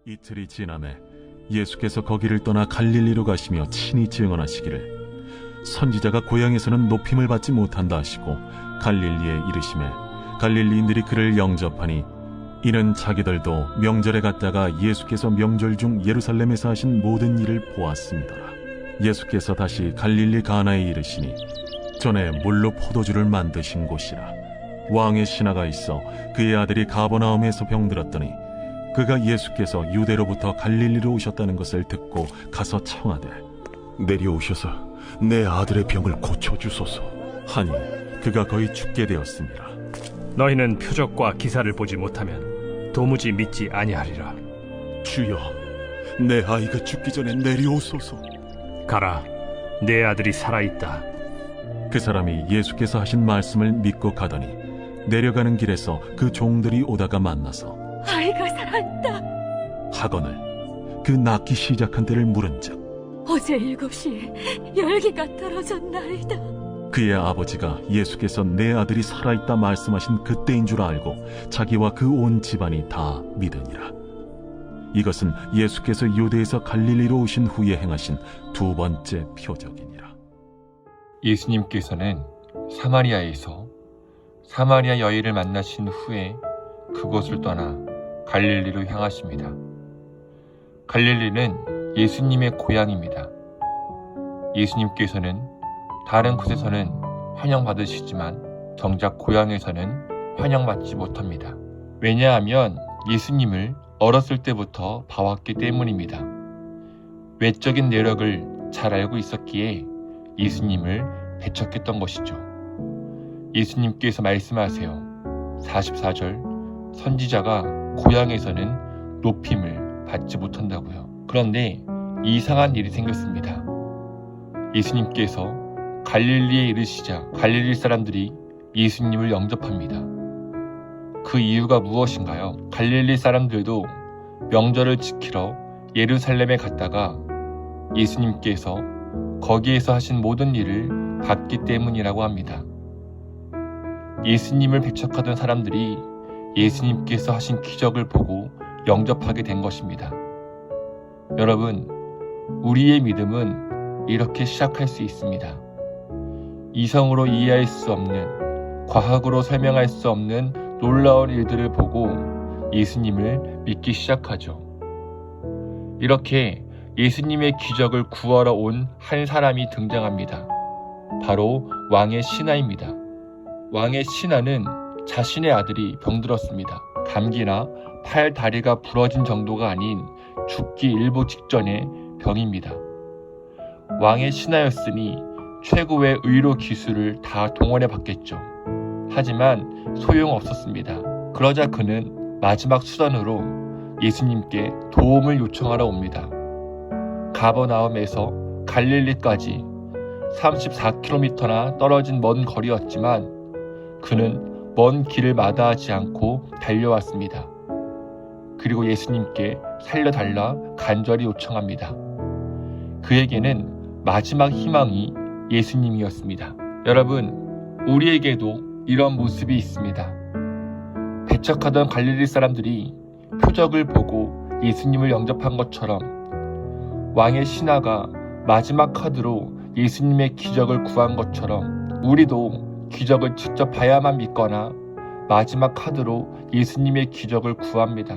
이틀이 지남에 예수께서 거기를 떠나 갈릴리로 가시며 친히 증언하시기를 선지자가 고향에서는 높임을 받지 못한다 하시고 갈릴리에 이르시매 갈릴리인들이 그를 영접하니 이는 자기들도 명절에 갔다가 예수께서 명절 중 예루살렘에서 하신 모든 일을 보았습니다라. 예수께서 다시 갈릴리 가나에 이르시니 전에 물로 포도주를 만드신 곳이라. 왕의 신하가 있어 그의 아들이 가버나움에서 병들었더니 그가 예수께서 유대로부터 갈릴리로 오셨다는 것을 듣고 가서 청하되 내려오셔서 내 아들의 병을 고쳐주소서 하니 그가 거의 죽게 되었습니다. 너희는 표적과 기사를 보지 못하면 도무지 믿지 아니하리라. 주여, 내 아이가 죽기 전에 내려오소서. 가라, 내 아들이 살아있다. 그 사람이 예수께서 하신 말씀을 믿고 가더니 내려가는 길에서 그 종들이 오다가 만나서 아이가 살아있다 하거늘 그 낳기 시작한 때를 물은즉 어제 7시에 열기가 떨어졌나이다. 그의 아버지가 예수께서 내 아들이 살아있다 말씀하신 그때인 줄 알고 자기와 그 온 집안이 다 믿으니라. 이것은 예수께서 유대에서 갈릴리로 오신 후에 행하신 두 번째 표적이니라. 예수님께서는 사마리아에서 사마리아 여인을 만나신 후에 그곳을 떠나 갈릴리로 향하십니다. 갈릴리는 예수님의 고향입니다. 예수님께서는 다른 곳에서는 환영받으시지만 정작 고향에서는 환영받지 못합니다. 왜냐하면 예수님을 어렸을 때부터 봐왔기 때문입니다. 외적인 내력을 잘 알고 있었기에 예수님을 배척했던 것이죠. 예수님께서 말씀하세요. 44절 선지자가 고향에서는 높임을 받지 못한다고요. 그런데 이상한 일이 생겼습니다. 예수님께서 갈릴리에 이르시자 갈릴리 사람들이 예수님을 영접합니다. 그 이유가 무엇인가요? 갈릴리 사람들도 명절을 지키러 예루살렘에 갔다가 예수님께서 거기에서 하신 모든 일을 봤기 때문이라고 합니다. 예수님을 배척하던 사람들이 예수님께서 하신 기적을 보고 영접하게 된 것입니다. 여러분, 우리의 믿음은 이렇게 시작할 수 있습니다. 이성으로 이해할 수 없는, 과학으로 설명할 수 없는 놀라운 일들을 보고 예수님을 믿기 시작하죠. 이렇게 예수님의 기적을 구하러 온 한 사람이 등장합니다. 바로 왕의 신하입니다. 왕의 신하는 자신의 아들이 병들었습니다. 감기나 팔, 다리가 부러진 정도가 아닌 죽기 일보 직전의 병입니다. 왕의 신하였으니 최고의 의료 기술을 다 동원해 봤겠죠. 하지만 소용없었습니다. 그러자 그는 마지막 수단으로 예수님께 도움을 요청하러 옵니다. 가버나움에서 갈릴리까지 34km나 떨어진 먼 거리였지만 그는 먼 길을 마다하지 않고 달려왔습니다. 그리고 예수님께 살려달라 간절히 요청합니다. 그에게는 마지막 희망이 예수님이었습니다. 여러분, 우리에게도 이런 모습이 있습니다. 배척하던 갈릴리 사람들이 표적을 보고 예수님을 영접한 것처럼 왕의 신하가 마지막 카드로 예수님의 기적을 구한 것처럼 우리도 기적을 직접 봐야만 믿거나 마지막 카드로 예수님의 기적을 구합니다.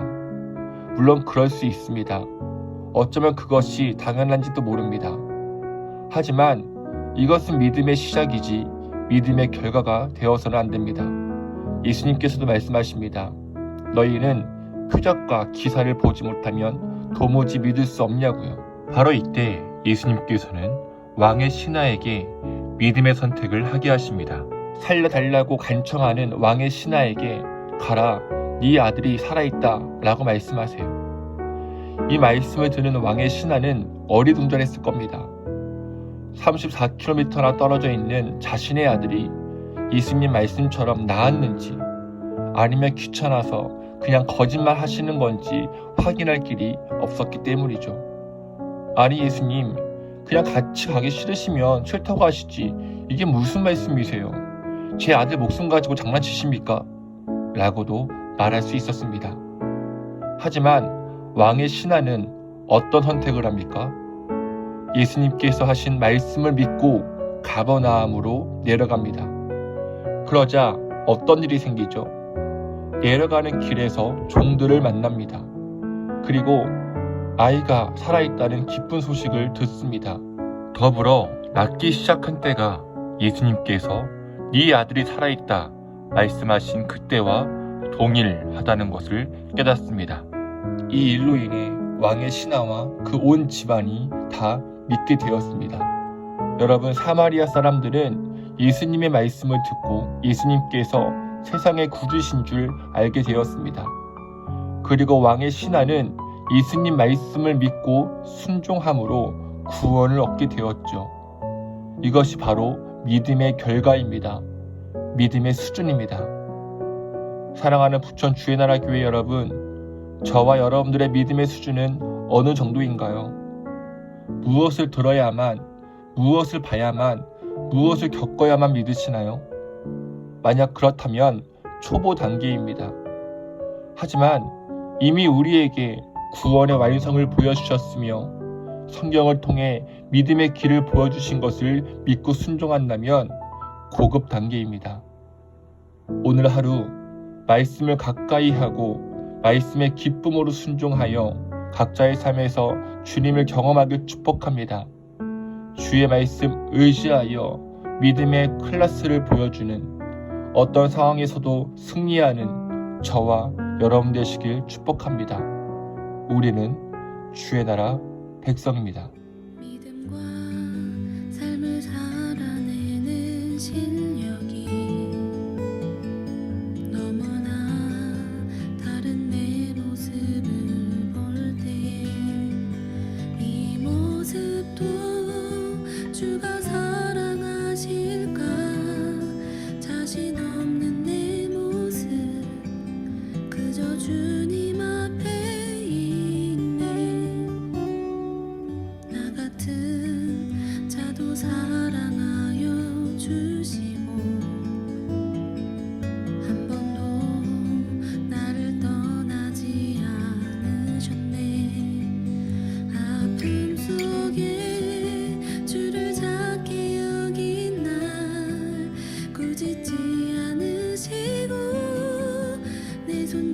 물론 그럴 수 있습니다. 어쩌면 그것이 당연한지도 모릅니다. 하지만 이것은 믿음의 시작이지 믿음의 결과가 되어서는 안 됩니다. 예수님께서도 말씀하십니다. 너희는 표적과 기사를 보지 못하면 도무지 믿을 수 없냐고요. 바로 이때 예수님께서는 왕의 신하에게 믿음의 선택을 하게 하십니다. 살려달라고 간청하는 왕의 신하에게 가라, 네 아들이 살아있다 라고 말씀하세요. 이 말씀을 듣는 왕의 신하는 어리둥절했을 겁니다. 34km나 떨어져 있는 자신의 아들이 예수님 말씀처럼 나았는지 아니면 귀찮아서 그냥 거짓말 하시는 건지 확인할 길이 없었기 때문이죠. 아니 예수님, 그냥 같이 가기 싫으시면 싫다고 하시지 이게 무슨 말씀이세요? 제 아들 목숨 가지고 장난치십니까? 라고도 말할 수 있었습니다. 하지만 왕의 신하는 어떤 선택을 합니까? 예수님께서 하신 말씀을 믿고 가버나움으로 내려갑니다. 그러자 어떤 일이 생기죠? 내려가는 길에서 종들을 만납니다. 그리고 아이가 살아있다는 기쁜 소식을 듣습니다. 더불어 낫기 시작한 때가 예수님께서 네 아들이 살아있다 말씀하신 그때와 동일하다는 것을 깨닫습니다. 이 일로 인해 왕의 신하와 그 온 집안이 다 믿게 되었습니다. 여러분, 사마리아 사람들은 예수님의 말씀을 듣고 예수님께서 세상의 구주신 줄 알게 되었습니다. 그리고 왕의 신하는 예수님 말씀을 믿고 순종함으로 구원을 얻게 되었죠. 이것이 바로 믿음의 결과입니다. 믿음의 수준입니다. 사랑하는 부천 주의나라 교회 여러분, 저와 여러분들의 믿음의 수준은 어느 정도인가요? 무엇을 들어야만, 무엇을 봐야만, 무엇을 겪어야만 믿으시나요? 만약 그렇다면 초보 단계입니다. 하지만 이미 우리에게 구원의 완성을 보여주셨으며 성경을 통해 믿음의 길을 보여주신 것을 믿고 순종한다면 고급 단계입니다. 오늘 하루 말씀을 가까이 하고 말씀의 기쁨으로 순종하여 각자의 삶에서 주님을 경험하길 축복합니다. 주의 말씀 의지하여 믿음의 클래스를 보여주는 어떤 상황에서도 승리하는 저와 여러분 되시길 축복합니다. 우리는 주의 나라 백성입니다. 믿음과 삶을 살아내는 실력이 너무나 다른 내 모습을 볼 때 이 모습도 주가 사랑하실까 자신 없는 내 모습 그저 주님 앞에 있네 나 같은 자도 사랑하여 주시고 한 번도 나를 떠나지 않으셨네 아픔 속에 주를 작게 여긴 날 꾸짖지 않으시고 내 손